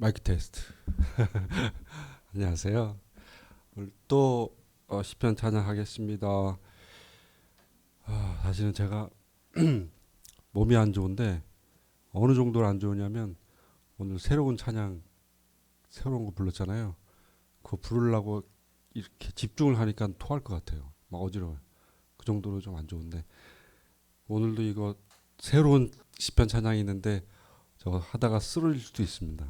마이크 테스트. 안녕하세요. 오늘 또 시편 찬양하겠습니다. 사실은 제가 몸이 안 좋은데 어느 정도로 안 좋으냐면 오늘 새로운 찬양 새로운 거 불렀잖아요. 그거 부르려고 이렇게 집중을 하니까 토할 것 같아요. 막 어지러워요. 그 정도로 좀 안 좋은데 오늘도 이거 새로운 시편 찬양이 있는데 저거 하다가 쓰러질 수도 있습니다.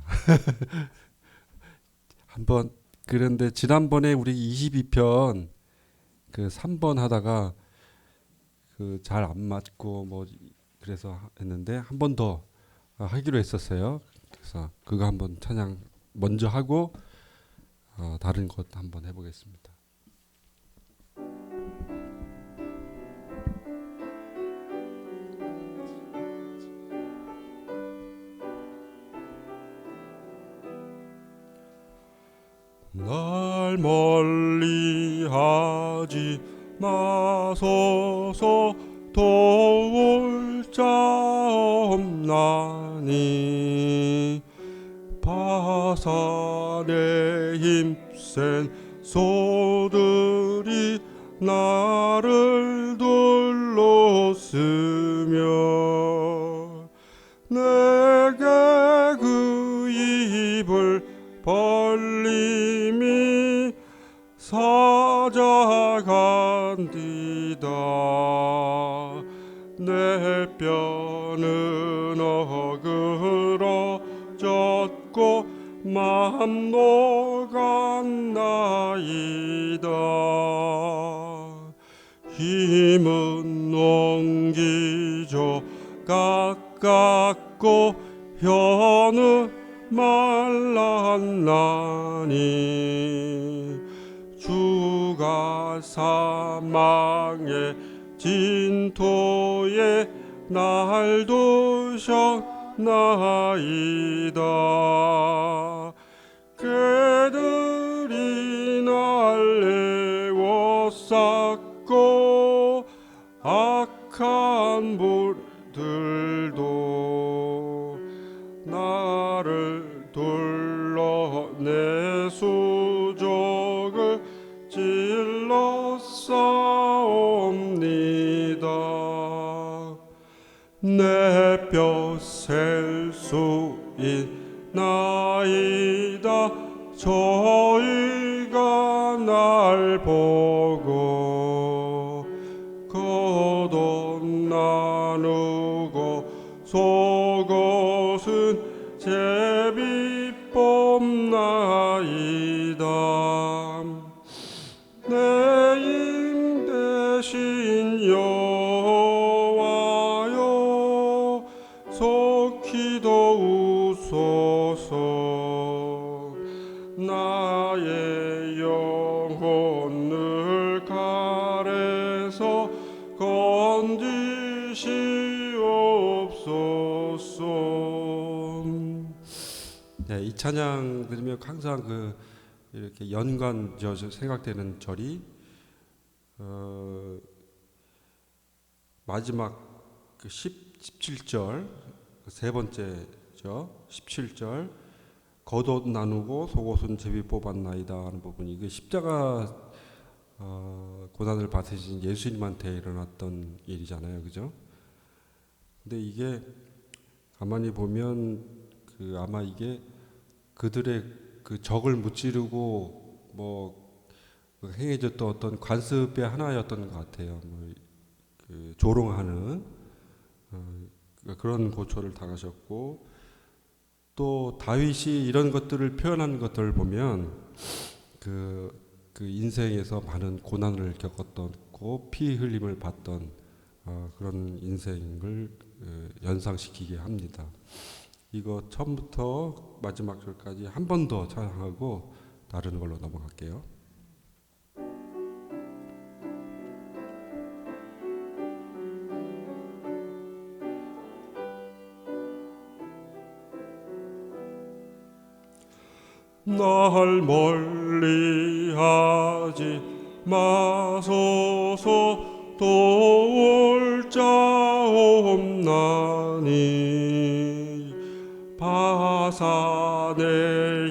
한번 그런데 지난번에 우리 22편 그 3번 하다가 그 잘 안 맞고 뭐 그래서 했는데 한 번 더 하기로 했었어요. 그래서 그거 한번 찬양 먼저 하고 다른 것 한번 해보겠습니다. 날 멀리하지 마소서 도울 자 없나니 바산에 힘센 소들이 나를 둘렀으며 내게 그 입을 벌림이 사자간디다 내 뼈는 어그러졌고 마음 녹았나이다 힘은 옮기죠 가깝고 혀는 말랐나니 주가 사망의 진토에 날 두셨나이다 개들이 날 에워쌌고 악한 불들도 나를 둘러 내 수족을 찔러싸옵니다 내 뼈 셀 수 있나이다 저희가 날 보고 겉옷 나누고 속옷은 제비 뽑나이다 내 힘 대신 여호와여 속히 도우소서 나의 영혼을 칼에서 건지시옵소서. 네, 이 찬양 들으면 항상 그 이렇게 연관 생각되는 절이 마지막 그 17절 세 번째죠. 17절 겉옷 나누고 속옷은 제비 뽑았나이다 하는 부분이 그 십자가 고난을 받으신 예수님한테 일어났던 일이잖아요, 그죠? 근데 이게 가만히 보면 그 아마 이게 그들의 그 적을 무찌르고 뭐 행해졌던 어떤 관습의 하나였던 것 같아요. 그 조롱하는 그런 고초를 당하셨고 또 다윗이 이런 것들을 표현한 것들을 보면 그 인생에서 많은 고난을 겪었고 피 흘림을 받던 그런 인생을 연상시키게 합니다. 이거 처음부터 마지막 절까지 한 번 더 찬양하고 다른 걸로 넘어갈게요. 날 멀리하지 마소서 도울 자 없나니 바산에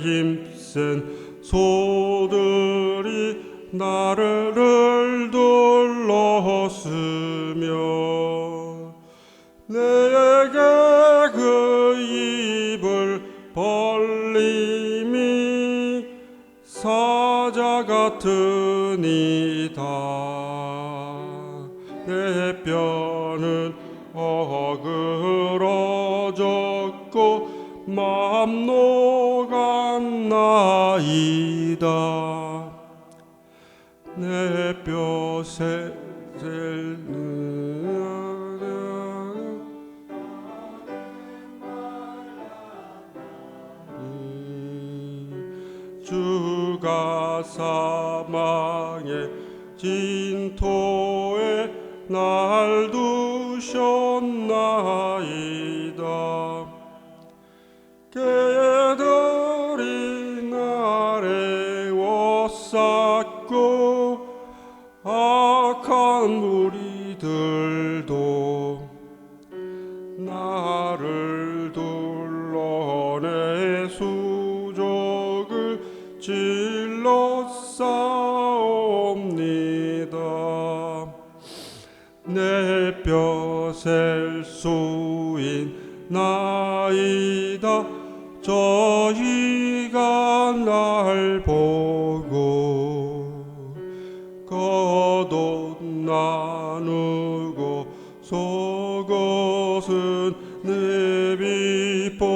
힘센 소들이 나를 둘렀으며 내게 그 입을 벌림이 사자 같으니이다. 내 뼈는 어그러졌고 마음 녹았나이다. 내 주가 사망의 진토에 날 두셨나이다. 개들이 나를 워쌌고 악한 무리들도 나를 둘러내 수족을 질러싸옵니다. 내 뼈 셀수인 나이다. 저희가 날 보고 겉옷 나누고 속옷은 내비뽑나이다.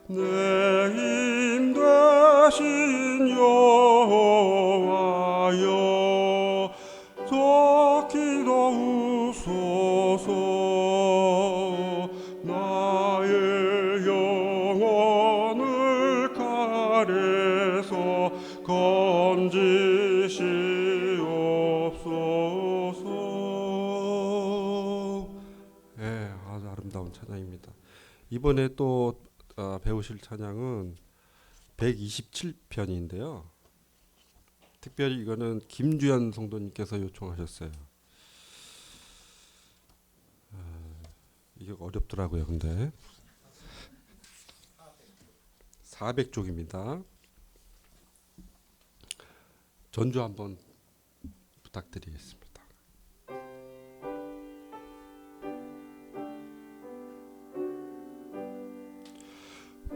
내 힘 되신 여호와여 속히 도우소서. 나의 영혼을 칼에서 건지시옵소서. 네, 아주 아름다운 찬양입니다. 이번에 또 배우실 찬양은 127편인데요. 특별히 이거는 김주연 성도님께서 요청하셨어요. 이게 어렵더라고요. 근데 400쪽입니다. 전주 한번 부탁드리겠습니다.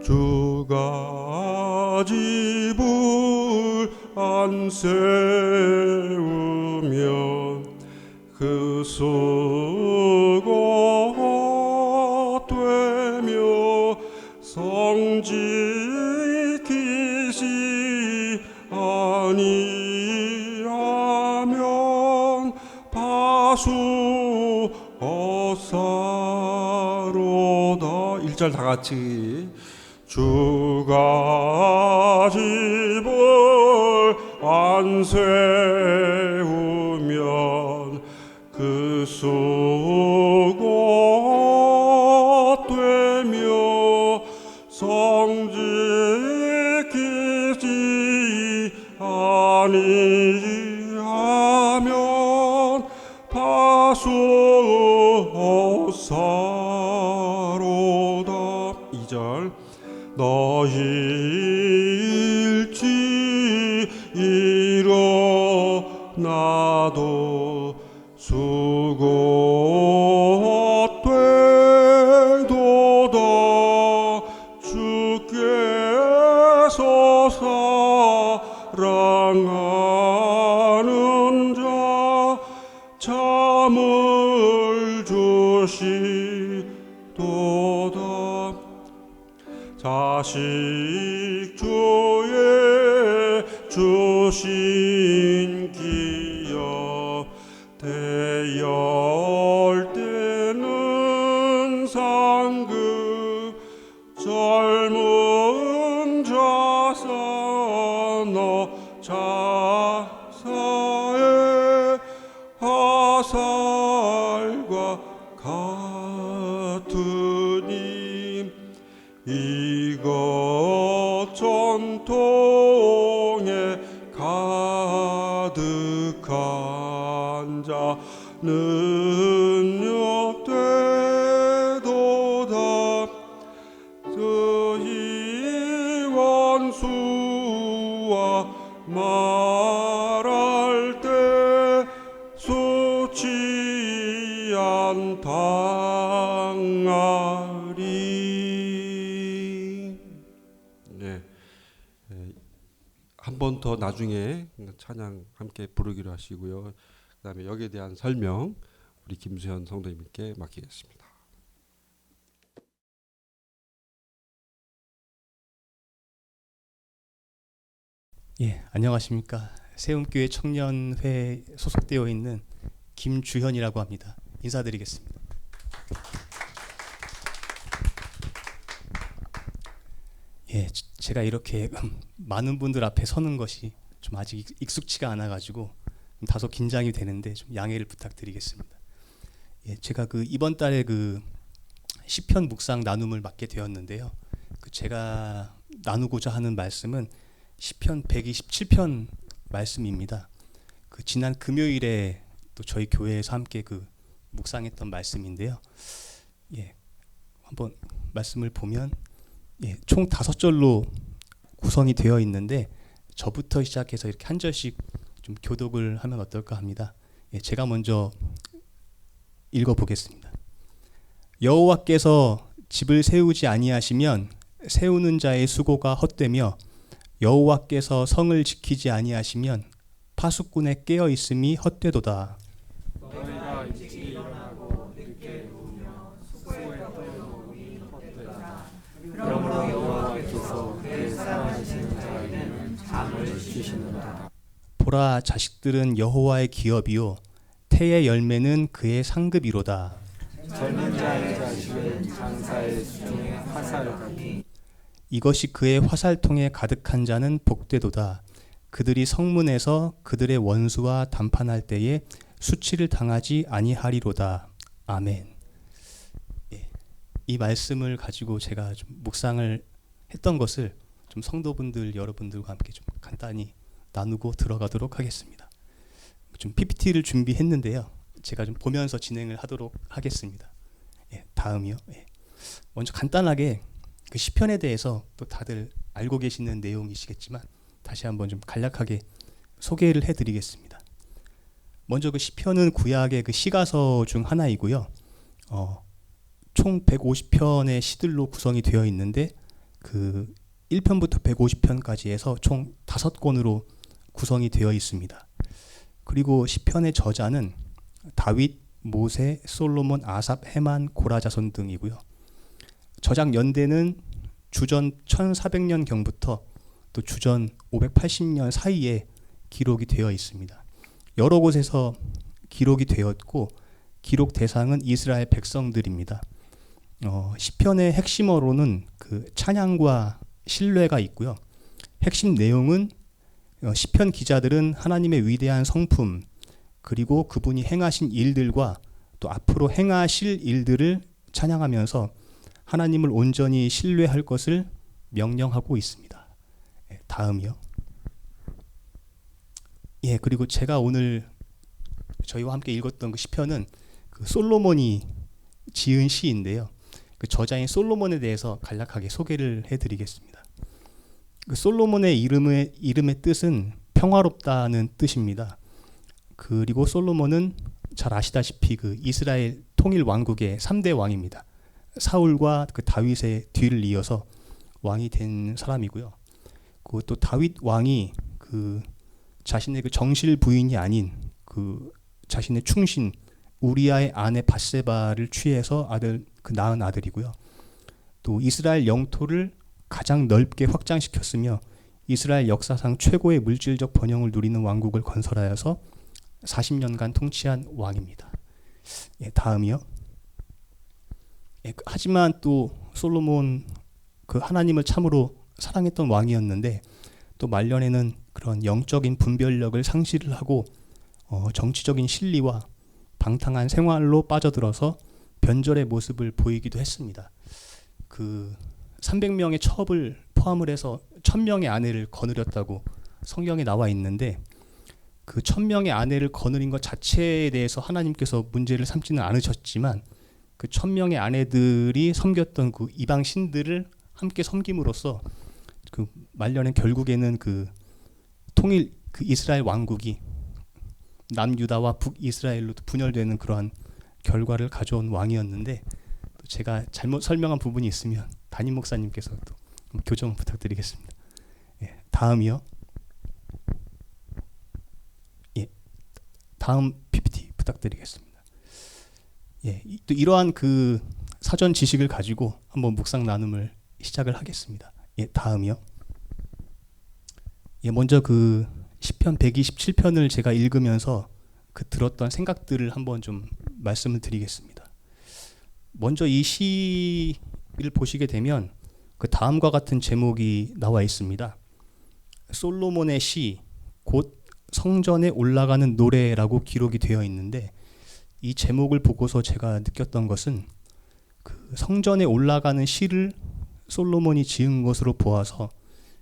주가 집을 안 세우면 그 수고 되며 성 지키시 아니하면 파수 어사로다. 1절 다 같이. 주가 집을 안 세우면 그 수고 되며 성 지키지 아니하면 파수 어사로다. 2절 너희 일찍 일어나도 수고 되도다. 주께서 사랑하는 자 잠을 주시도다. 자식 주의 주신 기여 대열 때는 상급 젊은 자사너 자사의 화살과 같으니 이것 전통에 가득한 자 능력되 당하리. 네. 한 번 더 나중에 찬양 함께 부르기로 하시고요. 그다음에 여기에 대한 설명 우리 김수현 성도님께 맡기겠습니다. 예, 안녕하십니까. 세움교회 청년회에 소속되어 있는 김주현이라고 합니다. 인사드리겠습니다. 예, 제가 이렇게 많은 분들 앞에 서는 것이 좀 아직 익숙치가 않아가지고 다소 긴장이 되는데 좀 양해를 부탁드리겠습니다. 예, 제가 이번 달에 시편 묵상 나눔을 맡게 되었는데요. 제가 나누고자 하는 말씀은 시편 127편 말씀입니다. 지난 금요일에 또 저희 교회에서 함께 묵상했던 말씀인데요. 예, 한번 말씀을 보면 총 5절로 구성이 되어 있는데 저부터 시작해서 이렇게 한 절씩 좀 교독을 하면 어떨까 합니다. 제가 먼저 읽어보겠습니다. 여호와께서 집을 세우지 아니하시면 세우는 자의 수고가 헛되며 여호와께서 성을 지키지 아니하시면 파수꾼의 깨어 있음이 헛되도다. 너희가 일찍 일어나고 늦게 누우며 숙소에 떠놓음이 헛되다. 그러므로 여호와께서 그의 사랑하시는 자에게는 잠을 주시는도다. 보라, 자식들은 여호와의 기업이요 태의 열매는 그의 상급이로다. 젊은 자의 자식은 장사의 수중에 화살 같니. 이것이 그의 화살통에 가득한 자는 복되도다. 그들이 성문에서 그들의 원수와 담판할 때에 수치를 당하지 아니하리로다. 아멘. 이 말씀을 가지고 제가 좀 묵상을 했던 것을 좀 성도분들 여러분들과 함께 좀 간단히 나누고 들어가도록 하겠습니다. 좀 PPT를 준비했는데요. 제가 좀 보면서 진행을 하도록 하겠습니다. 다음이요. 먼저 간단하게 시편에 대해서 또 다들 알고 계시는 내용이시겠지만 다시 한번 좀 간략하게 소개를 해드리겠습니다. 먼저 시편은 구약의 시가서 중 하나이고요. 총 150편의 시들로 구성이 되어 있는데 1편부터 150편까지 해서 총 5권으로 구성이 되어 있습니다. 그리고 시편의 저자는 다윗, 모세, 솔로몬, 아삽, 헤만, 고라 자손 등이고요. 저작 연대는 주전 1400년경부터 또 주전 580년 사이에 기록이 되어 있습니다. 여러 곳에서 기록이 되었고 기록 대상은 이스라엘 백성들입니다. 시편의 핵심어로는 찬양과 신뢰가 있고요. 핵심 내용은 시편 기자들은 하나님의 위대한 성품 그리고 그분이 행하신 일들과 또 앞으로 행하실 일들을 찬양하면서 하나님을 온전히 신뢰할 것을 명령하고 있습니다. 다음이요. 그리고 제가 오늘 저희와 함께 읽었던 시편은 솔로몬이 지은 시인데요. 저자인 솔로몬에 대해서 간략하게 소개를 해드리겠습니다. 솔로몬의 이름의 뜻은 평화롭다는 뜻입니다. 그리고 솔로몬은 잘 아시다시피 이스라엘 통일 왕국의 3대 왕입니다. 사울과 다윗의 뒤를 이어서 왕이 된 사람이고요. 또 다윗 왕이 자신의 정실 부인이 아닌 자신의 충신 우리아의 아내 밧세바를 취해서 낳은 아들이고요. 또 이스라엘 영토를 가장 넓게 확장시켰으며 이스라엘 역사상 최고의 물질적 번영을 누리는 왕국을 건설하여서 40년간 통치한 왕입니다. 다음이요. 하지만 또 솔로몬 하나님을 참으로 사랑했던 왕이었는데 또 말년에는 그런 영적인 분별력을 상실을 하고 정치적인 실리와 방탕한 생활로 빠져들어서 변절의 모습을 보이기도 했습니다. 300명의 첩을 포함을 해서 1000명의 아내를 거느렸다고 성경에 나와 있는데 1000명의 아내를 거느린 것 자체에 대해서 하나님께서 문제를 삼지는 않으셨지만 1000명의 아내들이 섬겼던 이방 신들을 함께 섬김으로써 말년엔 결국에는 통일 이스라엘 왕국이 남유다와 북이스라엘로 분열되는 그러한 결과를 가져온 왕이었는데 또 제가 잘못 설명한 부분이 있으면 담임 목사님께서 또 교정 부탁드리겠습니다. 예, 다음이요. 예, 다음 PPT 부탁드리겠습니다. 예, 또 이러한 그 사전 지식을 가지고 한번 묵상 나눔을 시작을 하겠습니다. 예, 다음이요. 예, 먼저 그 시편 127편을 제가 읽으면서 그 들었던 생각들을 한번 좀 말씀을 드리겠습니다. 먼저 이 시를 보시게 되면 그 다음과 같은 제목이 나와 있습니다. 솔로몬의 시, 곧 성전에 올라가는 노래라고 기록이 되어 있는데, 이 제목을 보고서 제가 느꼈던 것은 그 성전에 올라가는 시를 솔로몬이 지은 것으로 보아서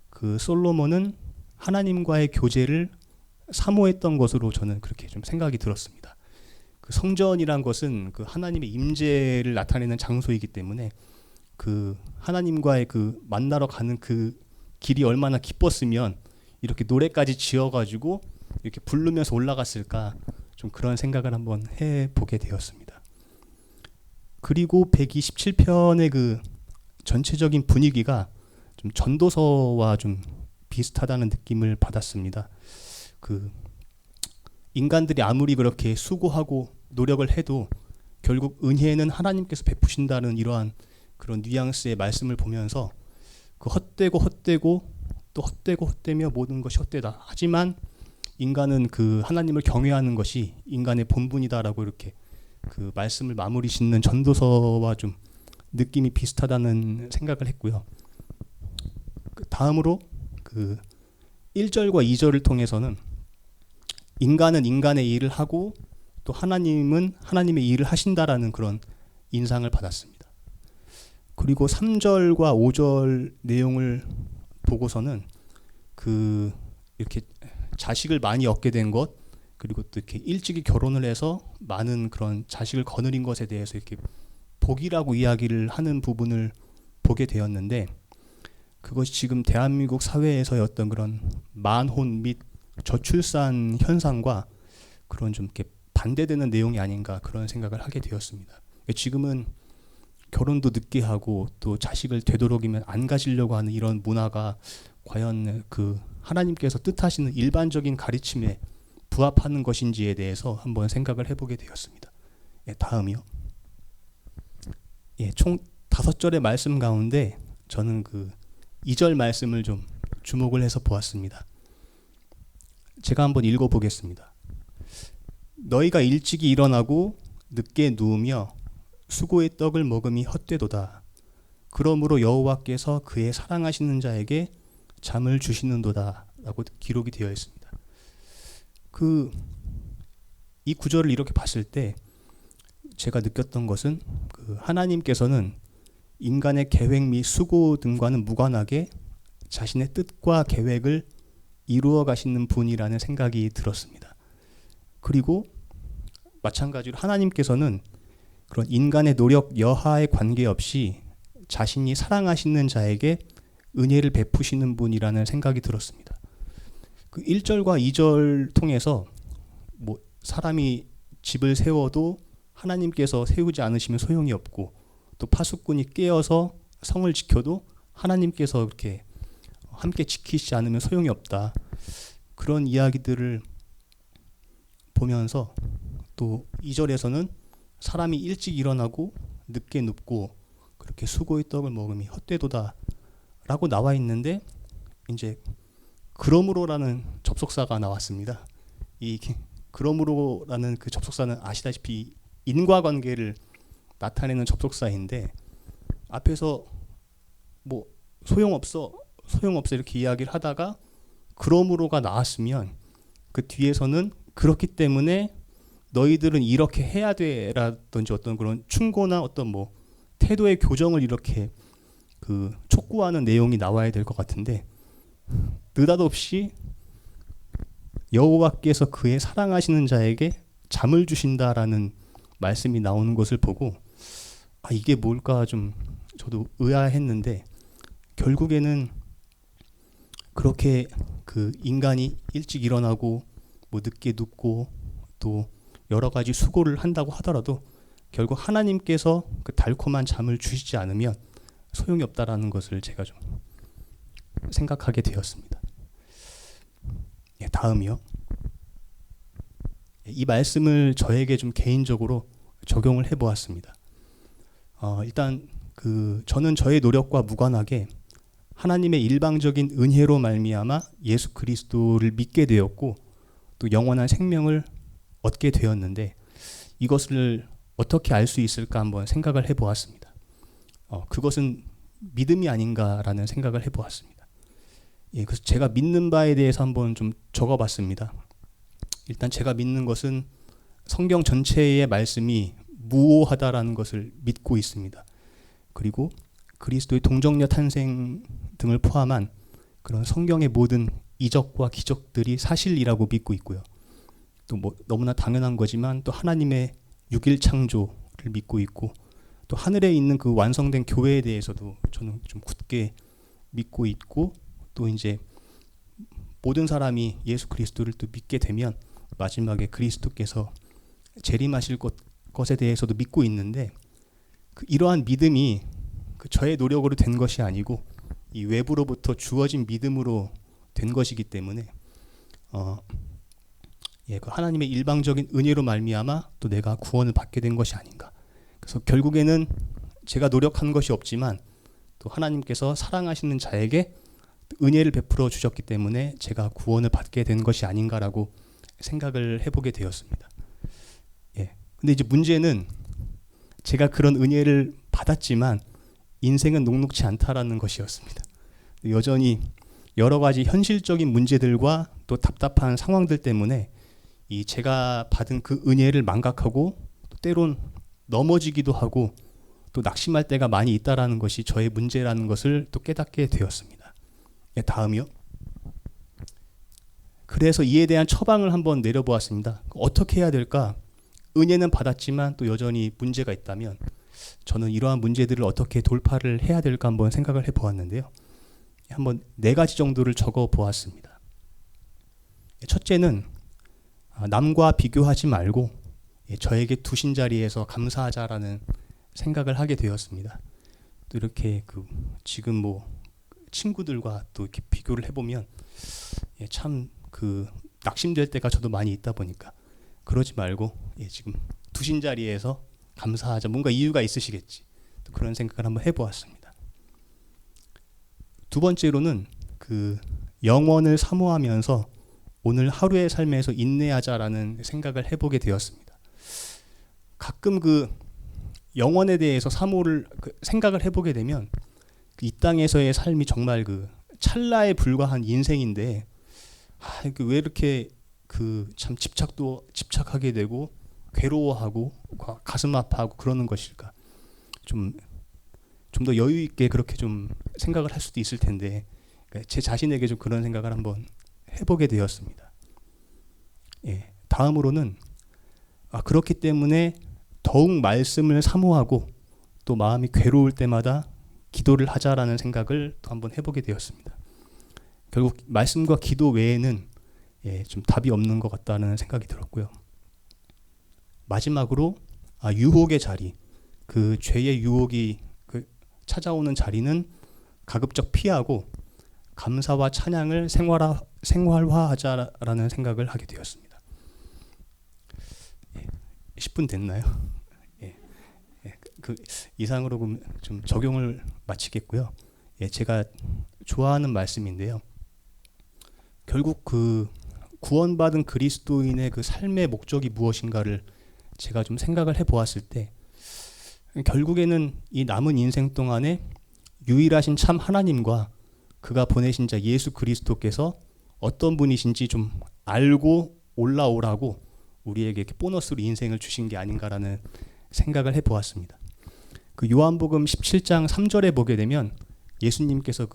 그 솔로몬은 하나님과의 교제를 사모했던 것으로 저는 그렇게 좀 생각이 들었습니다. 그 성전이란 것은 그 하나님의 임재를 나타내는 장소이기 때문에 그 하나님과의 그 만나러 가는 그 길이 얼마나 기뻤으면 이렇게 노래까지 지어가지고 이렇게 부르면서 올라갔을까, 좀 그런 생각을 한번 해보게 되었습니다. 그리고 127편의 그 전체적인 분위기가 좀 전도서와 좀 비슷하다는 느낌을 받았습니다. 그 인간들이 아무리 그렇게 수고하고 노력을 해도 결국 은혜는 하나님께서 베푸신다는 이러한 그런 뉘앙스의 말씀을 보면서 그 헛되고 또 헛되며 모든 것이 헛되다. 하지만 인간은 그 하나님을 경외하는 것이 인간의 본분이다라고 이렇게 그 말씀을 마무리 짓는 전도서와 좀 느낌이 비슷하다는 생각을 했고요. 그 다음으로 그 1절과 2절을 통해서는 인간은 인간의 일을 하고 또 하나님은 하나님의 일을 하신다라는 그런 인상을 받았습니다. 그리고 3절과 5절 내용을 보고서는 그 이렇게 자식을 많이 얻게 된 것, 그리고 또 이렇게 일찍이 결혼을 해서 많은 그런 자식을 거느린 것에 대해서 이렇게 복이라고 이야기를 하는 부분을 보게 되었는데, 그것이 지금 대한민국 사회에서의 어떤 그런 만혼 및 저출산 현상과 그런 좀 이렇게 반대되는 내용이 아닌가, 그런 생각을 하게 되었습니다. 지금은 결혼도 늦게 하고 또 자식을 되도록이면 안 가지려고 하는 이런 문화가 과연 그 하나님께서 뜻하시는 일반적인 가르침에 부합하는 것인지에 대해서 한번 생각을 해보게 되었습니다. 예, 다음이요. 예, 총 5절의 말씀 가운데 저는 그 2절 말씀을 좀 주목을 해서 보았습니다. 제가 한번 읽어보겠습니다. 너희가 일찍이 일어나고 늦게 누우며 수고의 떡을 먹음이 헛되도다. 그러므로 여호와께서 그의 사랑하시는 자에게 잠을 주시는도다 라고 기록이 되어 있습니다. 이 구절을 이렇게 봤을 때 제가 느꼈던 것은 그 하나님께서는 인간의 계획 및 수고 등과는 무관하게 자신의 뜻과 계획을 이루어 가시는 분이라는 생각이 들었습니다. 그리고 마찬가지로 하나님께서는 그런 인간의 노력 여하에 관계없이 자신이 사랑하시는 자에게 은혜를 베푸시는 분이라는 생각이 들었습니다. 그 1절과 2절 통해서 뭐 사람이 집을 세워도 하나님께서 세우지 않으시면 소용이 없고, 또 파수꾼이 깨어서 성을 지켜도 하나님께서 이렇게 함께 지키시지 않으면 소용이 없다. 그런 이야기들을 보면서 또 2절에서는 사람이 일찍 일어나고 늦게 눕고 그렇게 수고의 떡을 먹음이 헛되도다 라고 나와 있는데, 이제 그러므로라는 접속사가 나왔습니다. 이 그러므로라는 그 접속사는 아시다시피 인과관계를 나타내는 접속사인데, 앞에서 뭐 소용없어 이렇게 이야기를 하다가 그러므로가 나왔으면 그 뒤에서는 그렇기 때문에 너희들은 이렇게 해야 돼라든지 어떤 그런 충고나 어떤 뭐 태도의 교정을 이렇게 그 촉구하는 내용이 나와야 될 것 같은데, 느닷없이 여호와께서 그의 사랑하시는 자에게 잠을 주신다라는 말씀이 나오는 것을 보고 이게 뭘까 좀 저도 의아했는데, 결국에는 그렇게 그 인간이 일찍 일어나고 뭐 늦게 눕고 또 여러 가지 수고를 한다고 하더라도 결국 하나님께서 그 달콤한 잠을 주시지 않으면 소용이 없다라는 것을 제가 좀 생각하게 되었습니다. 예, 다음이요. 이 말씀을 저에게 좀 개인적으로 적용을 해보았습니다. 일단 저는 저의 노력과 무관하게 하나님의 일방적인 은혜로 말미암아 예수 그리스도를 믿게 되었고 또 영원한 생명을 얻게 되었는데 이것을 어떻게 알 수 있을까 한번 생각을 해보았습니다. 그것은 믿음이 아닌가라는 생각을 해보았습니다. 예, 그래서 제가 믿는 바에 대해서 한번 좀 적어봤습니다. 일단 제가 믿는 것은 성경 전체의 말씀이 무오하다라는 것을 믿고 있습니다. 그리고 그리스도의 동정녀 탄생 등을 포함한 그런 성경의 모든 이적과 기적들이 사실이라고 믿고 있고요. 또 뭐 너무나 당연한 거지만 또 하나님의 6일 창조를 믿고 있고 또 하늘에 있는 그 완성된 교회에 대해서도 저는 좀 굳게 믿고 있고 또 이제 모든 사람이 예수 그리스도를 또 믿게 되면 마지막에 그리스도께서 재림하실 것에 대해서도 믿고 있는데 이러한 믿음이 저의 노력으로 된 것이 아니고 이 외부로부터 주어진 믿음으로 된 것이기 때문에 그 하나님의 일방적인 은혜로 말미암아 또 내가 구원을 받게 된 것이 아닌가. 그래서 결국에는 제가 노력한 것이 없지만 또 하나님께서 사랑하시는 자에게 은혜를 베풀어 주셨기 때문에 제가 구원을 받게 된 것이 아닌가라고 생각을 해보게 되었습니다. 예. 근데 이제 문제는 제가 그런 은혜를 받았지만 인생은 녹록치 않다라는 것이었습니다. 여전히 여러 가지 현실적인 문제들과 또 답답한 상황들 때문에 이 제가 받은 그 은혜를 망각하고 또 때론 넘어지기도 하고 또 낙심할 때가 많이 있다라는 것이 저의 문제라는 것을 또 깨닫게 되었습니다. 네, 다음이요. 그래서 이에 대한 처방을 한번 내려보았습니다. 어떻게 해야 될까? 은혜는 받았지만 또 여전히 문제가 있다면 저는 이러한 문제들을 어떻게 돌파를 해야 될까 한번 생각을 해보았는데요. 한번 4가지 정도를 적어보았습니다. 첫째는 남과 비교하지 말고 저에게 두신 자리에서 감사하자라는 생각을 하게 되었습니다. 또 이렇게 지금 뭐 친구들과 또 이렇게 비교를 해보면 참 낙심될 때가 저도 많이 있다 보니까 그러지 말고 지금 두신 자리에서 감사하자. 뭔가 이유가 있으시겠지. 또 그런 생각을 한번 해보았습니다. 두 번째로는 영원을 사모하면서 오늘 하루의 삶에서 인내하자라는 생각을 해보게 되었습니다. 가끔 영원에 대해서 사모를 생각을 해보게 되면 이 땅에서의 삶이 정말 찰나에 불과한 인생인데 왜 이렇게 참 집착하게 되고 괴로워하고 가슴 아파하고 그러는 것일까? 좀 더 여유 있게 그렇게 좀 생각을 할 수도 있을 텐데 제 자신에게 좀 그런 생각을 한번 해보게 되었습니다. 예, 다음으로는 그렇기 때문에 더욱 말씀을 사모하고 또 마음이 괴로울 때마다 기도를 하자라는 생각을 또 한번 해보게 되었습니다. 결국 말씀과 기도 외에는 좀 답이 없는 것 같다는 생각이 들었고요. 마지막으로 유혹의 자리, 죄의 유혹이 찾아오는 자리는 가급적 피하고 감사와 찬양을 생활화하자라는 생각을 하게 되었습니다. 10분 됐나요? 이상으로 좀 적용을 마치겠고요. 제가 좋아하는 말씀인데요. 결국 구원받은 그리스도인의 삶의 목적이 무엇인가를 제가 좀 생각을 해보았을 때 결국에는 이 남은 인생 동안에 유일하신 참 하나님과 그가 보내신 자 예수 그리스도께서 어떤 분이신지 좀 알고 올라오라고 우리에게 이렇게 보너스로 인생을 주신 게 아닌가라는 생각을 해보았습니다. 요한복음 17장 3절에 보게 되면 예수님께서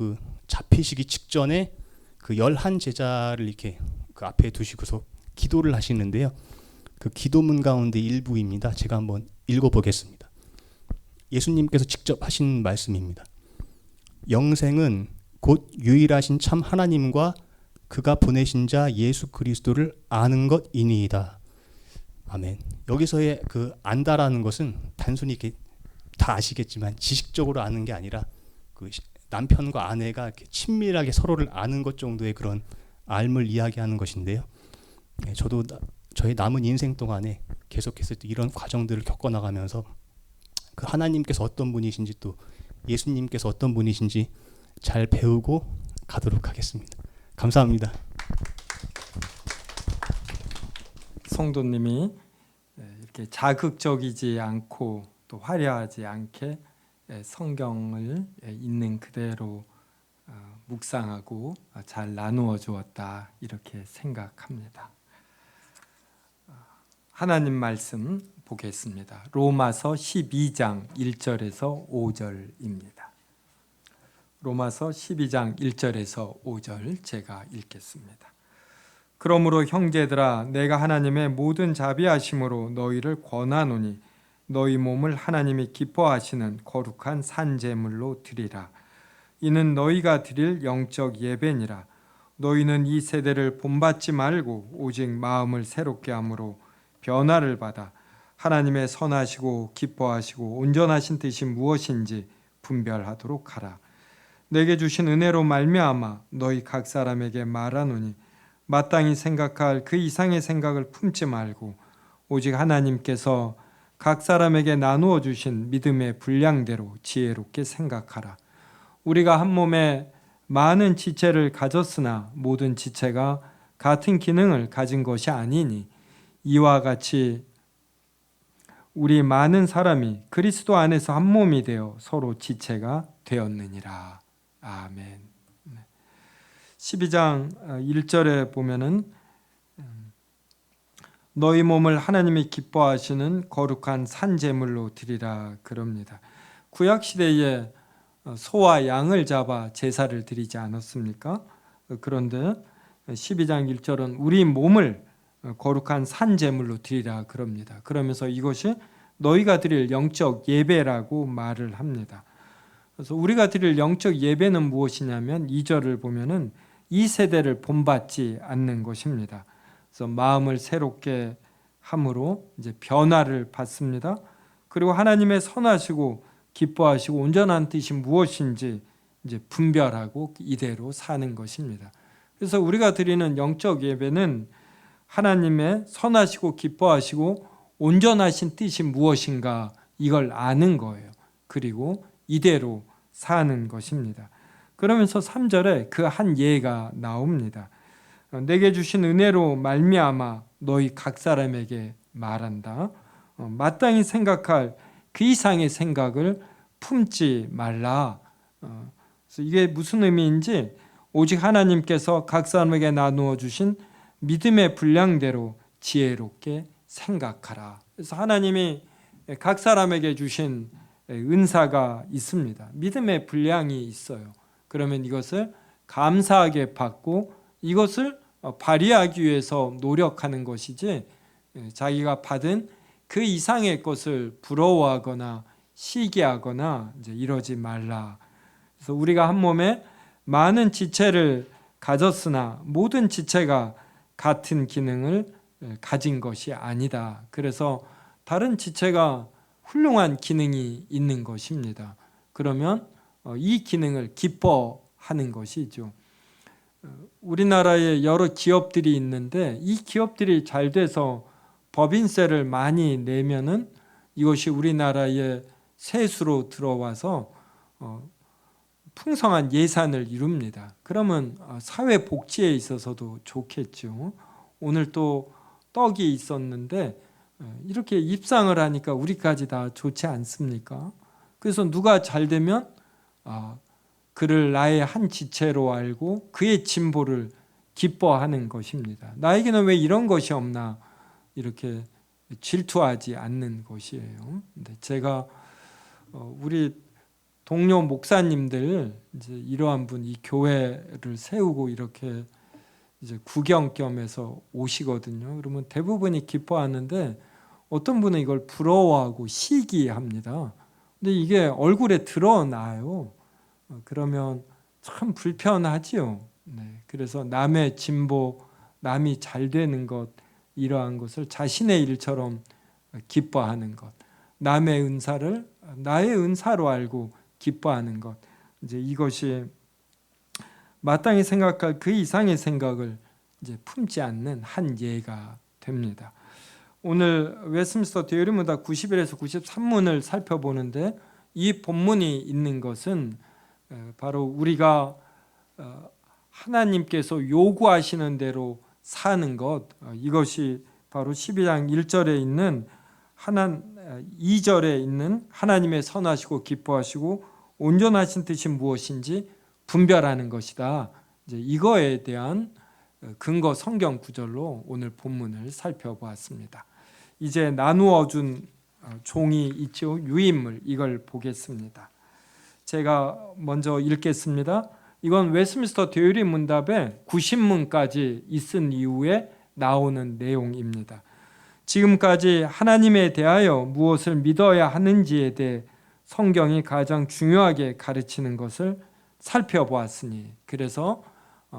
잡히시기 직전에 11 제자를 이렇게 앞에 두시고서 기도를 하시는데요. 기도문 가운데 일부입니다. 제가 한번 읽어보겠습니다. 예수님께서 직접 하신 말씀입니다. 영생은 곧 유일하신 참 하나님과 그가 보내신 자 예수 그리스도를 아는 것이니이다. 아멘. 여기서의 그 안다라는 것은 단순히 이렇게 다 아시겠지만 지식적으로 아는 게 아니라 그 남편과 아내가 이렇게 친밀하게 서로를 아는 것 정도의 그런 알을 이야기하는 것인데요. 저도 저의 남은 인생 동안에 계속해서 이런 과정들을 겪어나가면서 그 하나님께서 어떤 분이신지 또 예수님께서 어떤 분이신지 잘 배우고 가도록 하겠습니다. 감사합니다. 성도님이 이렇게 자극적이지 않고 또 화려하지 않게 성경을 있는 그대로 묵상하고 잘 나누어 주었다 이렇게 생각합니다. 하나님 말씀 보겠습니다. 로마서 12장 1절에서 5절입니다. 로마서 12장 1절에서 5절 제가 읽겠습니다. 그러므로 형제들아 내가 하나님의 모든 자비하심으로 너희를 권하노니 너희 몸을 하나님이 기뻐하시는 거룩한 산제물로 드리라. 이는 너희가 드릴 영적 예배니라. 너희는 이 세대를 본받지 말고 오직 마음을 새롭게 함으로 변화를 받아 하나님의 선하시고 기뻐하시고 온전하신 뜻이 무엇인지 분별하도록 하라. 내게 주신 은혜로 말미암아 너희 각 사람에게 말하노니 마땅히 생각할 그 이상의 생각을 품지 말고 오직 하나님께서 각 사람에게 나누어 주신 믿음의 분량대로 지혜롭게 생각하라. 우리가 한 몸에 많은 지체를 가졌으나 모든 지체가 같은 기능을 가진 것이 아니니 이와 같이 우리 많은 사람이 그리스도 안에서 한 몸이 되어 서로 지체가 되었느니라. 아멘. 12장 1절에 보면은 너희 몸을 하나님이 기뻐하시는 거룩한 산제물로 드리라 그럽니다. 구약 시대에 소와 양을 잡아 제사를 드리지 않았습니까? 그런데 12장 1절은 우리 몸을 거룩한 산제물로 드리라 그럽니다. 그러면서 이것이 너희가 드릴 영적 예배라고 말을 합니다. 그래서 우리가 드릴 영적 예배는 무엇이냐면 2절을 보면은 이 세대를 본받지 않는 것입니다. 그래서 마음을 새롭게 함으로 이제 변화를 받습니다. 그리고 하나님의 선하시고 기뻐하시고 온전한 뜻이 무엇인지 이제 분별하고 이대로 사는 것입니다. 그래서 우리가 드리는 영적 예배는 하나님의 선하시고 기뻐하시고 온전하신 뜻이 무엇인가 이걸 아는 거예요. 그리고 이대로 사는 것입니다. 그러면서 3절에 그 한 예가 나옵니다. 내게 주신 은혜로 말미암아 너희 각 사람에게 말한다. 마땅히 생각할 그 이상의 생각을 품지 말라. 그래서 이게 무슨 의미인지 오직 하나님께서 각 사람에게 나누어 주신 믿음의 분량대로 지혜롭게 생각하라. 그래서 하나님이 각 사람에게 주신 은사가 있습니다. 믿음의 분량이 있어요. 그러면 이것을 감사하게 받고 이것을 발휘하기 위해서 노력하는 것이지 자기가 받은 그 이상의 것을 부러워하거나 시기하거나 이제 이러지 말라. 그래서 우리가 한 몸에 많은 지체를 가졌으나 모든 지체가 같은 기능을 가진 것이 아니다. 그래서 다른 지체가 훌륭한 기능이 있는 것입니다. 그러면 이 기능을 기뻐하는 것이죠. 우리나라에 여러 기업들이 있는데 이 기업들이 잘 돼서 법인세를 많이 내면은 이것이 우리나라에 세수로 들어와서 풍성한 예산을 이룹니다. 그러면 사회 복지에 있어서도 좋겠죠. 오늘 또 떡이 있었는데 이렇게 입상을 하니까 우리까지 다 좋지 않습니까? 그래서 누가 잘 되면 그를 나의 한 지체로 알고 그의 진보를 기뻐하는 것입니다. 나에게는 왜 이런 것이 없나 이렇게 질투하지 않는 것이에요. 근데 제가 우리 동료 목사님들 이제 이러한 분 이 교회를 세우고 이렇게 이제 구경 겸해서 오시거든요. 그러면 대부분이 기뻐하는데 어떤 분은 이걸 부러워하고 시기합니다. 근데 이게 얼굴에 드러나요. 그러면 참 불편하지요. 네, 그래서 남의 진보, 남이 잘 되는 것 이러한 것을 자신의 일처럼 기뻐하는 것, 남의 은사를 나의 은사로 알고 기뻐하는 것, 이제 이것이 마땅히 생각할 그 이상의 생각을 이제 품지 않는 한 예가 됩니다. 오늘 웨스민스터 대유리문답 91에서 93문을 살펴보는데 이 본문이 있는 것은 바로 우리가 하나님께서 요구하시는 대로 사는 것, 이것이 바로 12장 1절에 있는 2절에 있는 하나님의 선하시고 기뻐하시고 온전하신 뜻이 무엇인지 분별하는 것이다. 이제 이거에 대한 근거 성경 구절로 오늘 본문을 살펴보았습니다. 이제 나누어 준 종이 있죠. 유인물, 이걸 보겠습니다. 제가 먼저 읽겠습니다. 이건 웨스민스터 대유리 문답에 90문까지 있은 이후에 나오는 내용입니다. 지금까지 하나님에 대하여 무엇을 믿어야 하는지에 대해 성경이 가장 중요하게 가르치는 것을 살펴보았으니, 그래서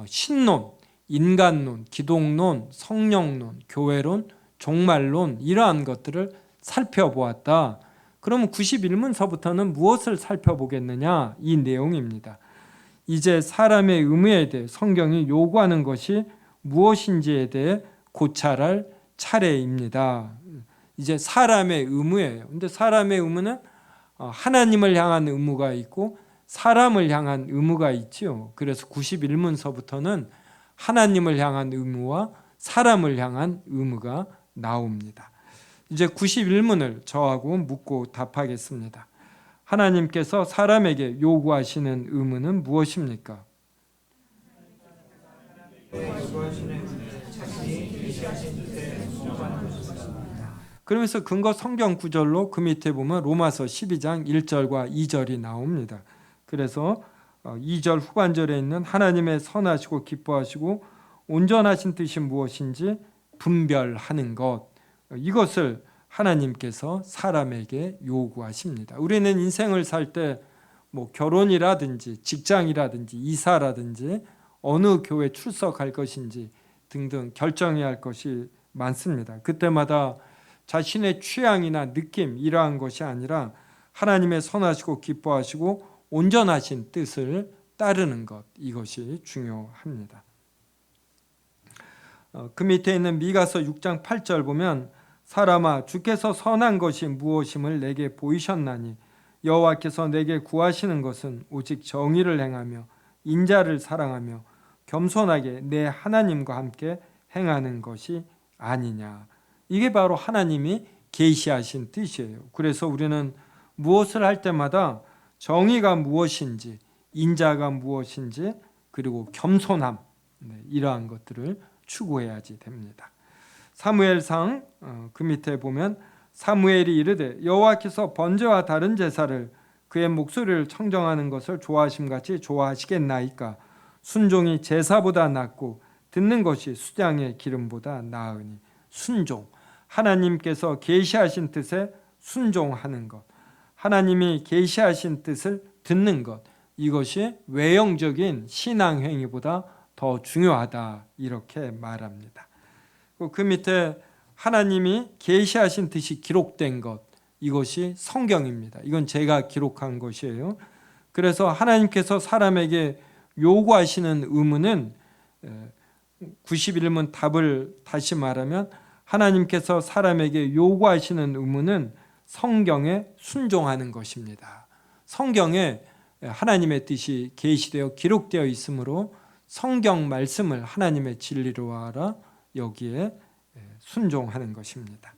신론, 인간론, 기독론, 성령론, 교회론, 종말론, 이러한 것들을 살펴보았다. 그러면 91문서부터는 무엇을 살펴보겠느냐? 이 내용입니다. 이제 사람의 의무에 대해 성경이 요구하는 것이 무엇인지에 대해 고찰할 차례입니다. 이제 사람의 의무예요. 근데 사람의 의무는 하나님을 향한 의무가 있고 사람을 향한 의무가 있죠. 그래서 91문서부터는 하나님을 향한 의무와 사람을 향한 의무가 나옵니다. 이제 91문을 저하고 묻고 답하겠습니다. 하나님께서 사람에게 요구하시는 의무는 무엇입니까? 그러면서 근거 성경 구절로 그 밑에 보면 로마서 12장 1절과 2절이 나옵니다. 그래서 2절 후반절에 있는 하나님의 선하시고 기뻐하시고 온전하신 뜻이 무엇인지 분별하는 것, 이것을 하나님께서 사람에게 요구하십니다. 우리는 인생을 살 때 뭐 결혼이라든지 직장이라든지 이사라든지 어느 교회 출석할 것인지 등등 결정해야 할 것이 많습니다. 그때마다 자신의 취향이나 느낌 이러한 것이 아니라 하나님의 선하시고 기뻐하시고 온전하신 뜻을 따르는 것, 이것이 중요합니다. 그 밑에 있는 미가서 6장 8절 보면 사람아 주께서 선한 것이 무엇임을 내게 보이셨나니 여호와께서 내게 구하시는 것은 오직 정의를 행하며 인자를 사랑하며 겸손하게 내 하나님과 함께 행하는 것이 아니냐. 이게 바로 하나님이 계시하신 뜻이에요. 그래서 우리는 무엇을 할 때마다 정의가 무엇인지, 인자가 무엇인지, 그리고 겸손함, 이러한 것들을 추구해야지 됩니다. 사무엘상 그 밑에 보면 사무엘이 이르되 여호와께서 번제와 다른 제사를 그의 목소리를 청정하는 것을 좋아하심같이 좋아하시겠나이까. 순종이 제사보다 낫고 듣는 것이 수장의 기름보다 나으니. 순종, 하나님께서 계시하신 뜻에 순종하는 것, 하나님이 계시하신 뜻을 듣는 것, 이것이 외형적인 신앙 행위보다 더 중요하다, 이렇게 말합니다. 그 밑에 하나님이 계시하신 뜻이 기록된 것, 이것이 성경입니다. 이건 제가 기록한 것이에요. 그래서 하나님께서 사람에게 요구하시는 의무는 91문 답을 다시 말하면 하나님께서 사람에게 요구하시는 의무는 성경에 순종하는 것입니다. 성경에 하나님의 뜻이 계시되어 기록되어 있으므로 성경 말씀을 하나님의 진리로 알아 여기에 순종하는 것입니다.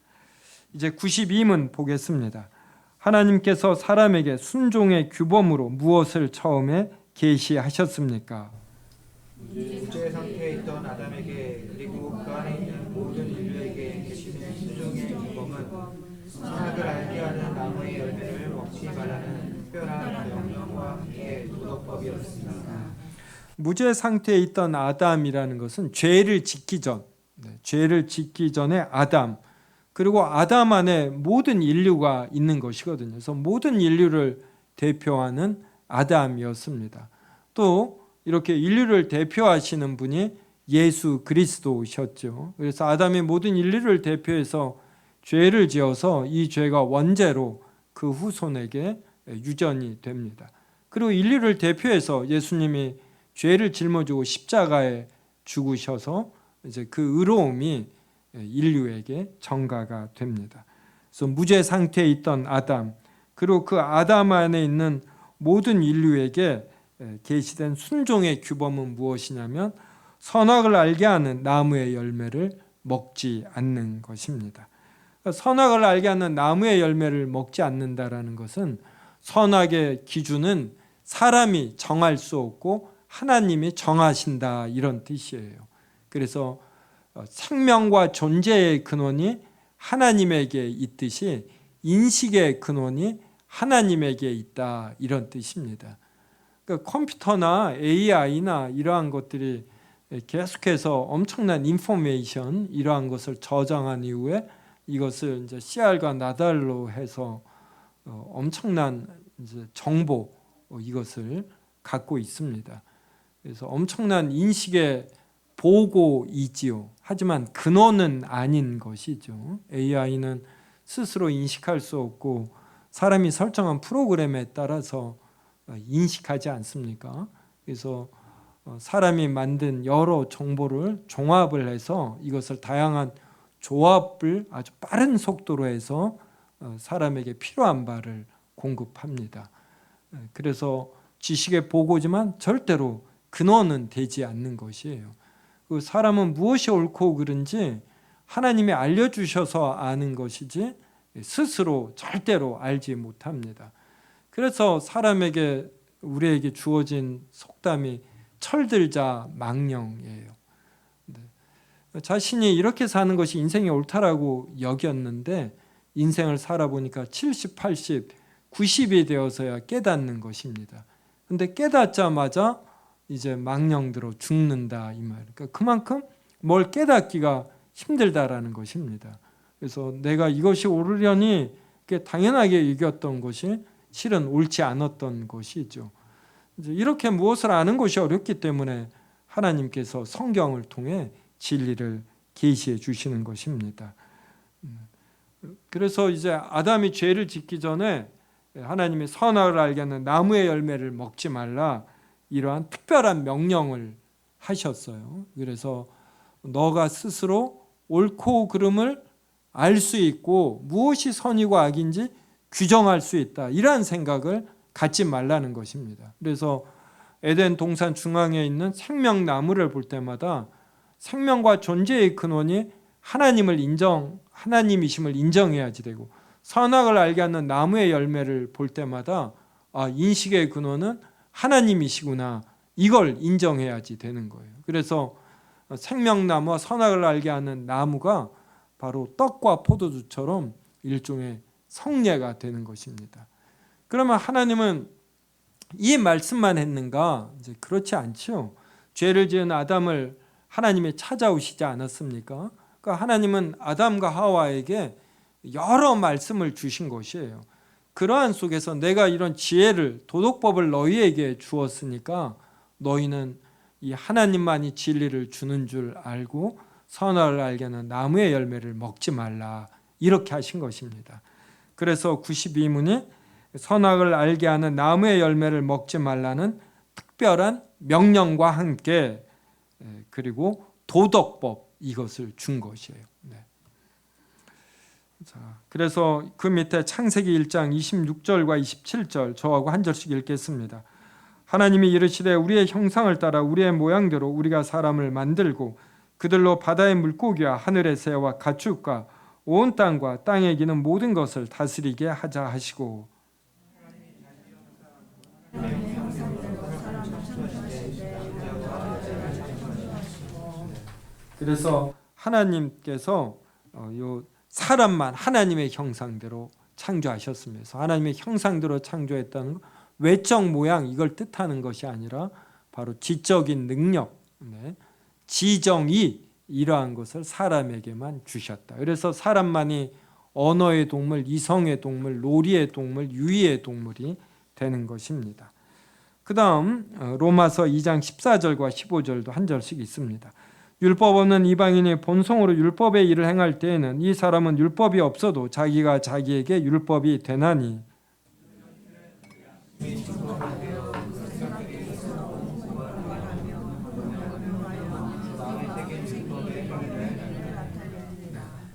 이제 92문 보겠습니다. 하나님께서 사람에게 순종의 규범으로 무엇을 처음에 계시하셨습니까? 무죄 상태에 있던 아담에게 그리고 그 안에 있는 모든 인류에게 계시는 순종의 규범은 선악을 알게 하는 나무의 열매를 먹지 말라는 특별한 명령과 함께 도덕법이었습니다. 무죄 상태에 있던 아담이라는 것은 죄를 짓기 전에 아담, 그리고 아담 안에 모든 인류가 있는 것이거든요. 그래서 모든 인류를 대표하는 아담이었습니다. 또 이렇게 인류를 대표하시는 분이 예수 그리스도셨죠. 그래서 아담의 모든 인류를 대표해서 죄를 지어서 이 죄가 원죄로 그 후손에게 유전이 됩니다. 그리고 인류를 대표해서 예수님이 죄를 짊어지고 십자가에 죽으셔서 이제 그 의로움이 인류에게 전가가 됩니다. 그래서 무죄 상태에 있던 아담, 그리고 그 아담 안에 있는 모든 인류에게 계시된 순종의 규범은 무엇이냐면 선악을 알게 하는 나무의 열매를 먹지 않는 것입니다. 선악을 알게 하는 나무의 열매를 먹지 않는다라는 것은 선악의 기준은 사람이 정할 수 없고 하나님이 정하신다, 이런 뜻이에요. 그래서 생명과 존재의 근원이 하나님에게 있듯이 인식의 근원이 하나님에게 있다, 이런 뜻입니다. 그러니까 컴퓨터나 AI나 이러한 것들이 계속해서 엄청난 인포메이션, 이러한 것을 저장한 이후에 이것을 이제 CR과 나달로 해서 엄청난 이제 정보, 이것을 갖고 있습니다. 그래서 엄청난 인식의 보고이지요. 하지만 근원은 아닌 것이죠. AI는 스스로 인식할 수 없고 사람이 설정한 프로그램에 따라서 인식하지 않습니까? 그래서 사람이 만든 여러 정보를 종합을 해서 이것을 다양한 조합을 아주 빠른 속도로 해서 사람에게 필요한 바를 공급합니다. 그래서 지식의 보고지만 절대로 근원은 되지 않는 것이에요. 그 사람은 무엇이 옳고 그른지 하나님이 알려주셔서 아는 것이지 스스로 절대로 알지 못합니다. 그래서 사람에게, 우리에게 주어진 속담이 철들자 망령이에요. 자신이 이렇게 사는 것이 인생이 옳다라고 여겼는데 인생을 살아보니까 70, 80, 90이 되어서야 깨닫는 것입니다. 근데 깨닫자마자 이제 망령들어 죽는다, 이 말. 그러니까 그만큼 뭘 깨닫기가 힘들다라는 것입니다. 그래서 내가 이것이 옳으려니 당연하게 여겼던 것이 실은 옳지 않았던 것이죠. 이렇게 무엇을 아는 것이 어렵기 때문에 하나님께서 성경을 통해 진리를 계시해 주시는 것입니다. 그래서 이제 아담이 죄를 짓기 전에 하나님이 선악을 알게 하는 나무의 열매를 먹지 말라, 이러한 특별한 명령을 하셨어요. 그래서 너가 스스로 옳고 그름을 알 수 있고 무엇이 선이고 악인지 규정할 수 있다, 이러한 생각을 갖지 말라는 것입니다. 그래서 에덴 동산 중앙에 있는 생명나무를 볼 때마다 생명과 존재의 근원이 하나님이심을 인정해야지 되고, 선악을 알게 하는 나무의 열매를 볼 때마다 인식의 근원은 하나님이시구나, 이걸 인정해야지 되는 거예요. 그래서 생명나무와 선악을 알게 하는 나무가 바로 떡과 포도주처럼 일종의 성례가 되는 것입니다. 그러면 하나님은 이 말씀만 했는가? 이제 그렇지 않죠. 죄를 지은 아담을 하나님이 찾아오시지 않았습니까? 그러니까 하나님은 아담과 하와에게 여러 말씀을 주신 것이에요. 그러한 속에서 내가 이런 지혜를, 도덕법을 너희에게 주었으니까 너희는 이 하나님만이 진리를 주는 줄 알고 선악을 알게 하는 나무의 열매를 먹지 말라, 이렇게 하신 것입니다. 그래서 92문이 선악을 알게 하는 나무의 열매를 먹지 말라는 특별한 명령과 함께 그리고 도덕법, 이것을 준 것이에요. 자, 그래서 그 밑에 창세기 1장 26절과 27절 저하고 한 절씩 읽겠습니다. 하나님이 이르시되 우리의 형상을 따라 우리의 모양대로 우리가 사람을 만들고 그들로 바다의 물고기와 하늘의 새와 가축과 온 땅과 땅에 기는 모든 것을 다스리게 하자 하시고, 그래서 하나님께서 요 사람만 하나님의 형상대로 창조하셨으면서, 하나님의 형상대로 창조했다는 것, 외적 모양 이걸 뜻하는 것이 아니라 바로 지적인 능력, 지정이 이러한 것을 사람에게만 주셨다. 그래서 사람만이 언어의 동물, 이성의 동물, 놀이의 동물, 유의의 동물이 되는 것입니다. 그 다음 로마서 2장 14절과 15절도 한 절씩 있습니다. 율법 없는 이방인이 본성으로 율법의 일을 행할 때에는 이 사람은 율법이 없어도 자기가 자기에게 율법이 되나니.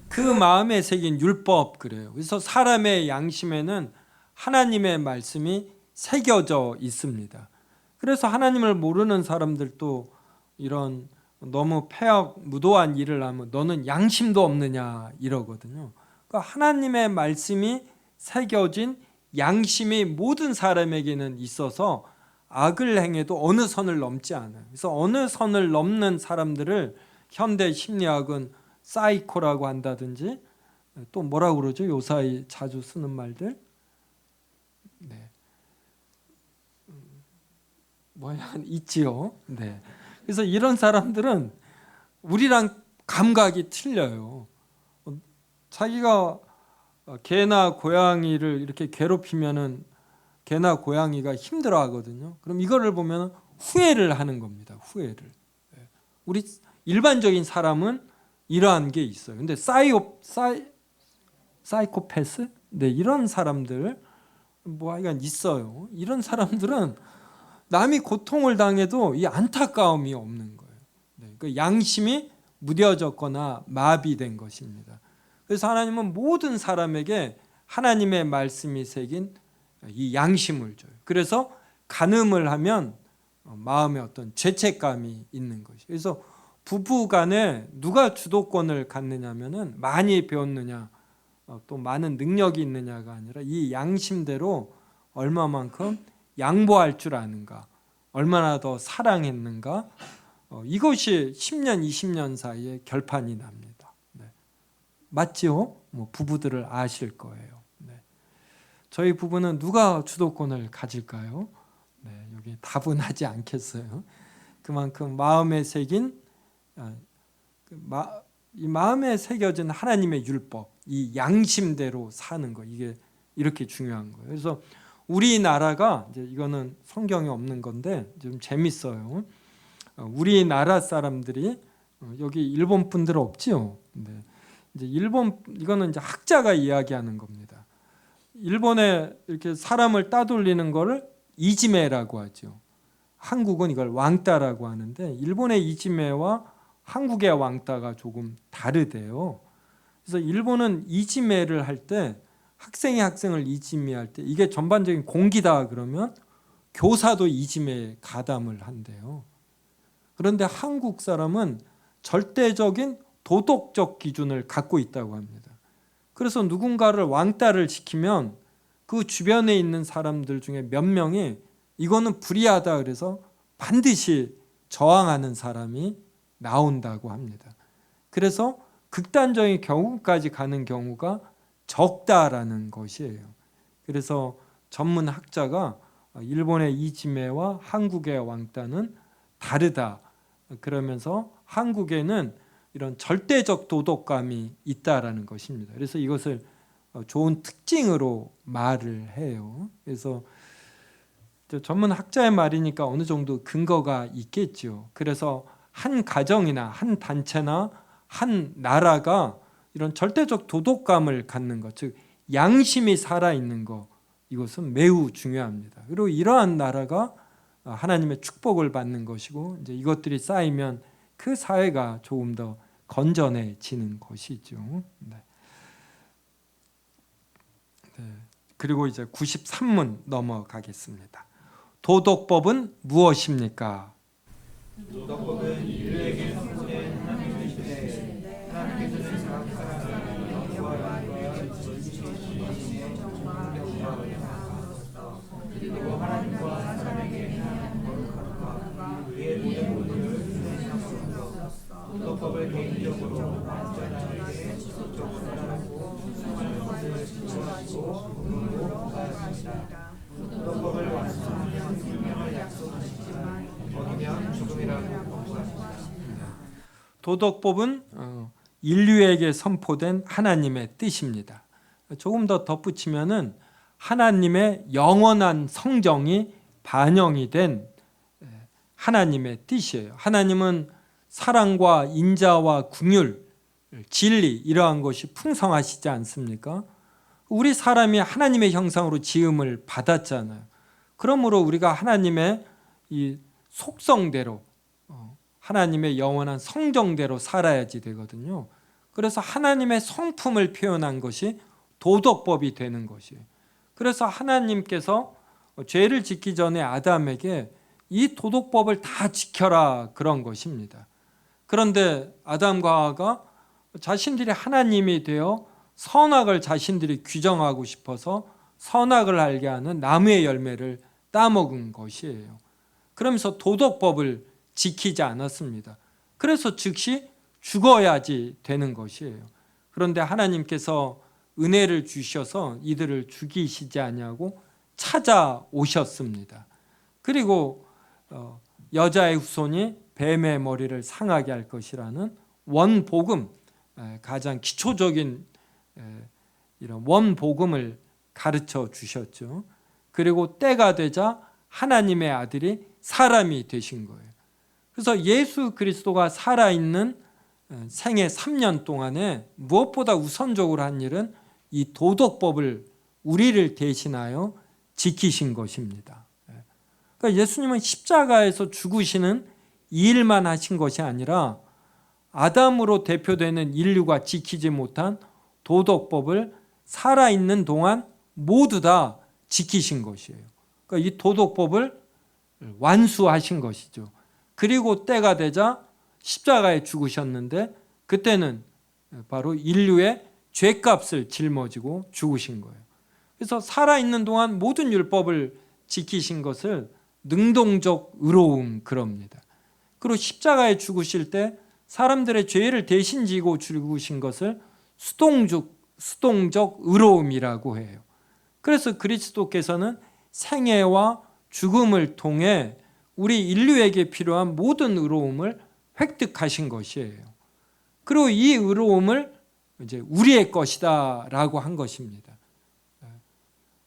그 마음에 새긴 율법 그래요. 그래서 사람의 양심에는 하나님의 말씀이 새겨져 있습니다. 그래서 하나님을 모르는 사람들도 이런 너무 폐악 무도한 일을 하면 너는 양심도 없느냐 이러거든요. 그러니까 하나님의 말씀이 새겨진 양심이 모든 사람에게는 있어서 악을 행해도 어느 선을 넘지 않아요. 그래서 어느 선을 넘는 사람들을 현대 심리학은 사이코라고 한다든지 또 뭐라고 그러죠? 요사이 자주 쓰는 말들. 네. 뭐야 있지요. 네. 그래서 이런 사람들은 우리랑 감각이 틀려요. 자기가 개나 고양이를 이렇게 괴롭히면은 개나 고양이가 힘들어하거든요. 그럼 이거를 보면 후회를 하는 겁니다. 후회를. 우리 일반적인 사람은 이러한 게 있어요. 근데 사이코패스? 네, 이런 사람들 뭐 하여간 있어요. 이런 사람들은 남이 고통을 당해도 이 안타까움이 없는 거예요. 네, 그 양심이 무뎌졌거나 마비된 것입니다. 그래서 하나님은 모든 사람에게 하나님의 말씀이 새긴 이 양심을 줘요. 그래서 간음을 하면 마음에 어떤 죄책감이 있는 것이에요. 그래서 부부 간에 누가 주도권을 갖느냐면은 많이 배웠느냐 또 많은 능력이 있느냐가 아니라 이 양심대로 얼마만큼 양보할 줄 아는가, 얼마나 더 사랑했는가, 이것이 10년, 20년 사이에 결판이 납니다. 네. 맞지요? 뭐 부부들을 아실 거예요. 네. 저희 부부는 누가 주도권을 가질까요? 네, 여기 답은 하지 않겠어요. 그만큼 마음에 새긴 이 마음에 새겨진 하나님의 율법, 이 양심대로 사는 거, 이게 이렇게 중요한 거예요. 그래서 우리나라가 이제 이거는 성경에 없는 건데 좀 재밌어요. 우리나라 사람들이 여기 일본 분들 없지요. 네. 이제 일본 이거는 이제 학자가 이야기하는 겁니다. 일본에 이렇게 사람을 따돌리는 거를 이지메라고 하죠. 한국은 이걸 왕따라고 하는데 일본의 이지메와 한국의 왕따가 조금 다르대요. 그래서 일본은 이지메를 할 때 학생이 학생을 이지메할 때 이게 전반적인 공기다 그러면 교사도 이지메에 가담을 한대요. 그런데 한국 사람은 절대적인 도덕적 기준을 갖고 있다고 합니다. 그래서 누군가를 왕따를 시키면 그 주변에 있는 사람들 중에 몇 명이 이거는 불의하다 그래서 반드시 저항하는 사람이 나온다고 합니다. 그래서 극단적인 경우까지 가는 경우가 적다라는 것이에요. 그래서 전문 학자가 일본의 이지메와 한국의 왕따는 다르다 그러면서 한국에는 이런 절대적 도덕감이 있다라는 것입니다. 그래서 이것을 좋은 특징으로 말을 해요. 그래서 전문 학자의 말이니까 어느 정도 근거가 있겠죠. 그래서 한 가정이나 한 단체나 한 나라가 이런 절대적 도덕감을 갖는 것, 즉 양심이 살아있는 것, 이것은 매우 중요합니다. 그리고 이러한 나라가 하나님의 축복을 받는 것이고 이제 이것들이 쌓이면 그 사회가 조금 더 건전해지는 것이죠. 네. 네. 그리고 이제 93문 넘어가겠습니다. 도덕법은 무엇입니까? 도덕법은 인류에게 선포된 하나님의 시대, 하나님께서는 각 사람이 여호와를 위하여 지으신 신의 정령과 그리고 하나님과 사람에게 행한 거룩함과 그의 모든 모든을 수행함으로써 도덕법을 개인적으로 완전하게 지속적으로 따르고 순종하는 것을 지켜가지고 그로 가르칩니다. 도덕법을 완성하면 생명을 약속하시지만 어기면 죽음이라고 권고하십니다. 도덕법은 인류에게 선포된 하나님의 뜻입니다. 조금 더 덧붙이면은 하나님의 영원한 성정이 반영이 된 하나님의 뜻이에요. 하나님은 사랑과 인자와 긍휼, 진리 이러한 것이 풍성하시지 않습니까? 우리 사람이 하나님의 형상으로 지음을 받았잖아요. 그러므로 우리가 하나님의 이 속성대로 하나님의 영원한 성정대로 살아야지 되거든요. 그래서 하나님의 성품을 표현한 것이 도덕법이 되는 것이에요. 그래서 하나님께서 죄를 짓기 전에 아담에게 이 도덕법을 다 지켜라 그런 것입니다. 그런데 아담과 하와가 자신들이 하나님이 되어 선악을 자신들이 규정하고 싶어서 선악을 알게 하는 나무의 열매를 따먹은 것이에요. 그러면서 도덕법을 지키지 않았습니다. 그래서 즉시 죽어야지 되는 것이에요. 그런데 하나님께서 은혜를 주셔서 이들을 죽이시지 아니하고 찾아오셨습니다. 그리고 여자의 후손이 뱀의 머리를 상하게 할 것이라는 원복음, 가장 기초적인 이런 원복음을 가르쳐 주셨죠. 그리고 때가 되자 하나님의 아들이 사람이 되신 거예요. 그래서 예수 그리스도가 살아있는 생애 3년 동안에 무엇보다 우선적으로 한 일은 이 도덕법을 우리를 대신하여 지키신 것입니다. 그러니까 예수님은 십자가에서 죽으시는 이 일만 하신 것이 아니라 아담으로 대표되는 인류가 지키지 못한 도덕법을 살아있는 동안 모두 다 지키신 것이에요. 그러니까 이 도덕법을 완수하신 것이죠. 그리고 때가 되자 십자가에 죽으셨는데 그때는 바로 인류의 죄값을 짊어지고 죽으신 거예요. 그래서 살아있는 동안 모든 율법을 지키신 것을 능동적 의로움 그럽니다. 그리고 십자가에 죽으실 때 사람들의 죄를 대신 지고 죽으신 것을 수동적 의로움이라고 해요. 그래서 그리스도께서는 생애와 죽음을 통해 우리 인류에게 필요한 모든 의로움을 획득하신 것이에요. 그리고 이 의로움을 이제 우리의 것이다라고 한 것입니다.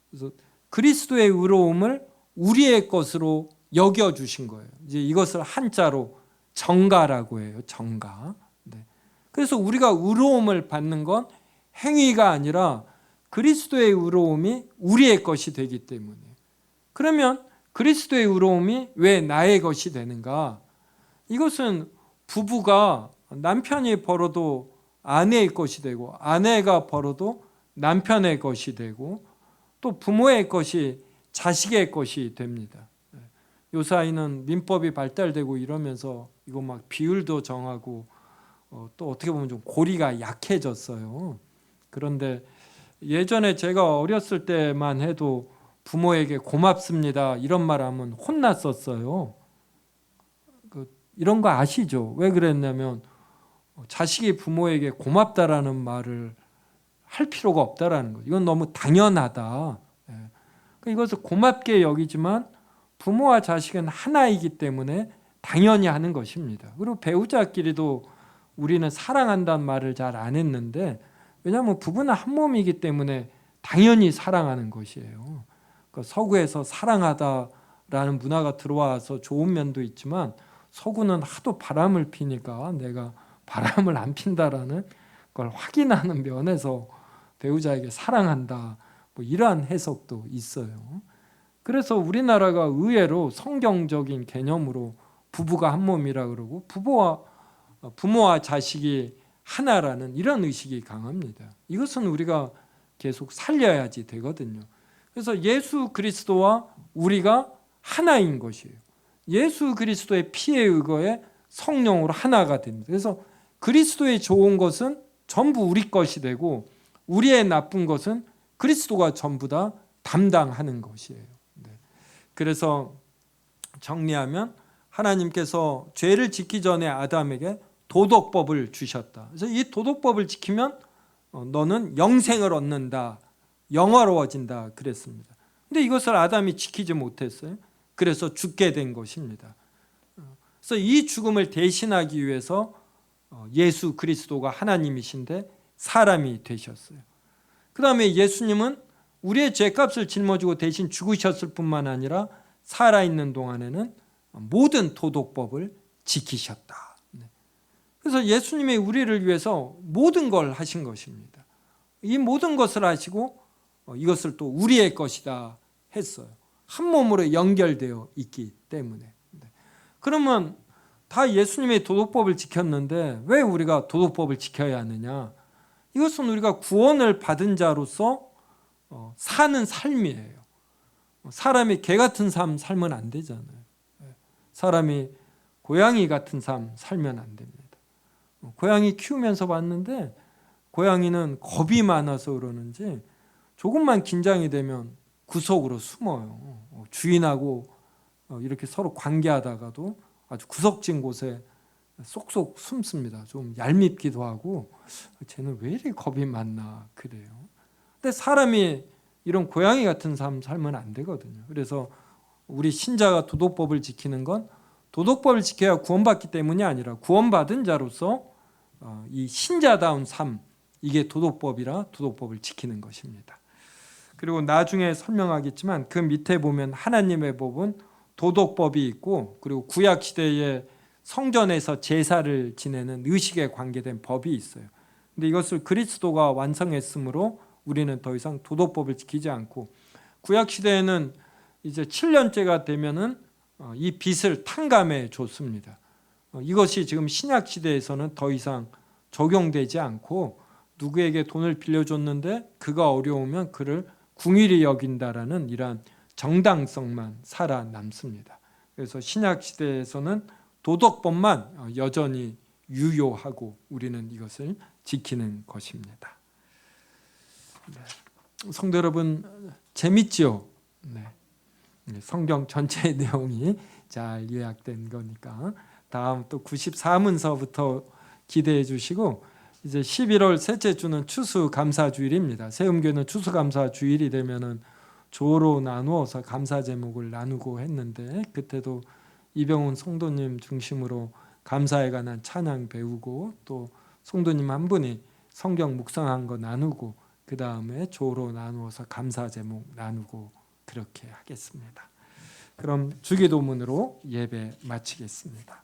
그래서 그리스도의 의로움을 우리의 것으로 여겨 주신 거예요. 이제 이것을 한자로 정가라고 해요. 정가. 네. 그래서 우리가 의로움을 받는 건 행위가 아니라 그리스도의 의로움이 우리의 것이 되기 때문에. 그러면 그리스도의 의로움이 왜 나의 것이 되는가? 이것은 부부가 남편이 벌어도 아내의 것이 되고 아내가 벌어도 남편의 것이 되고 또 부모의 것이 자식의 것이 됩니다. 요사이는 민법이 발달되고 이러면서 이거 막 비율도 정하고 또 어떻게 보면 좀 고리가 약해졌어요. 그런데 예전에 제가 어렸을 때만 해도 부모에게 고맙습니다 이런 말 하면 혼났었어요. 이런 거 아시죠? 왜 그랬냐면 자식이 부모에게 고맙다라는 말을 할 필요가 없다라는 거예요. 이건 너무 당연하다. 이것을 고맙게 여기지만 부모와 자식은 하나이기 때문에 당연히 하는 것입니다. 그리고 배우자끼리도 우리는 사랑한다는 말을 잘 안 했는데 왜냐하면 부부는 한 몸이기 때문에 당연히 사랑하는 것이에요. 그러니까 서구에서 사랑하다라는 문화가 들어와서 좋은 면도 있지만 서구는 하도 바람을 피니까 내가 바람을 안 핀다라는 걸 확인하는 면에서 배우자에게 사랑한다 뭐 이러한 해석도 있어요. 그래서 우리나라가 의외로 성경적인 개념으로 부부가 한 몸이라 그러고 부모와 자식이 하나라는 이런 의식이 강합니다. 이것은 우리가 계속 살려야지 되거든요. 그래서 예수 그리스도와 우리가 하나인 것이에요. 예수 그리스도의 피에 의거해 성령으로 하나가 됩니다. 그래서 그리스도의 좋은 것은 전부 우리 것이 되고 우리의 나쁜 것은 그리스도가 전부 다 담당하는 것이에요. 그래서 정리하면 하나님께서 죄를 짓기 전에 아담에게 도덕법을 주셨다. 그래서 이 도덕법을 지키면 너는 영생을 얻는다, 영화로워진다 그랬습니다. 근데 이것을 아담이 지키지 못했어요. 그래서 죽게 된 것입니다. 그래서 이 죽음을 대신하기 위해서 예수 그리스도가 하나님이신데 사람이 되셨어요. 그 다음에 예수님은 우리의 죄값을 짊어지고 대신 죽으셨을 뿐만 아니라 살아있는 동안에는 모든 도덕법을 지키셨다. 그래서 예수님이 우리를 위해서 모든 걸 하신 것입니다. 이 모든 것을 하시고 이것을 또 우리의 것이다 했어요. 한 몸으로 연결되어 있기 때문에. 그러면 다 예수님의 도덕법을 지켰는데 왜 우리가 도덕법을 지켜야 하느냐? 이것은 우리가 구원을 받은 자로서 사는 삶이에요. 사람이 개 같은 삶 살면 안 되잖아요. 사람이 고양이 같은 삶 살면 안 됩니다. 고양이 키우면서 봤는데 고양이는 겁이 많아서 그러는지 조금만 긴장이 되면 구석으로 숨어요. 주인하고 이렇게 서로 관계하다가도 아주 구석진 곳에 쏙쏙 숨습니다. 좀 얄밉기도 하고 쟤는 왜 이렇게 겁이 많나 그래요. 근데 사람이 이런 고양이 같은 삶 살면 안 되거든요. 그래서 우리 신자가 도덕법을 지키는 건 도덕법을 지켜야 구원받기 때문이 아니라 구원받은 자로서 이 신자다운 삶, 이게 도덕법이라 도덕법을 지키는 것입니다. 그리고 나중에 설명하겠지만 그 밑에 보면 하나님의 법은 도덕법이 있고, 그리고 구약 시대에 성전에서 제사를 지내는 의식에 관계된 법이 있어요. 근데 이것을 그리스도가 완성했으므로 우리는 더 이상 도덕법을 지키지 않고, 구약 시대에는 이제 7년째가 되면은 이 빚을 탕감해 줬습니다. 이것이 지금 신약 시대에서는 더 이상 적용되지 않고, 누구에게 돈을 빌려줬는데 그가 어려우면 그를 궁일이 여긴다라는 이러한 정당성만 살아남습니다. 그래서 신약 시대에서는 도덕법만 여전히 유효하고 우리는 이것을 지키는 것입니다. 성도 여러분, 재밌죠? 네. 성경 전체의 내용이 잘 요약된 거니까 다음 또 94문서부터 기대해 주시고, 이제 11월 셋째 주는 추수감사주일입니다. 세움교회는 추수감사주일이 되면은 조로 나누어서 감사 제목을 나누고 했는데, 그때도 이병훈 성도님 중심으로 감사에 관한 찬양 배우고, 또 성도님 한 분이 성경 묵상한 거 나누고, 그 다음에 조로 나누어서 감사 제목 나누고 그렇게 하겠습니다. 그럼 주기도문으로 예배 마치겠습니다.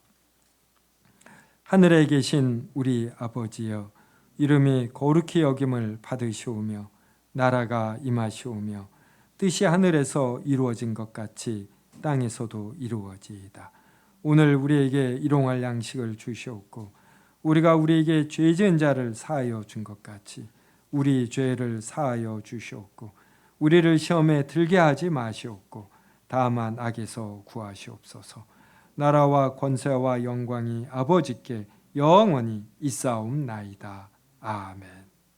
하늘에 계신 우리 아버지여, 이름이 거룩히 여김을 받으시오며 나라가 임하시오며 뜻이 하늘에서 이루어진 것 같이 땅에서도 이루어지이다. 오늘 우리에게 일용할 양식을 주시옵고, 우리가 우리에게 죄 지은 자를 사하여 준 것 같이 우리 죄를 사하여 주시옵고, 우리를 시험에 들게 하지 마시옵고 다만 악에서 구하시옵소서. 나라와 권세와 영광이 아버지께 영원히 있사옵나이다. 아멘.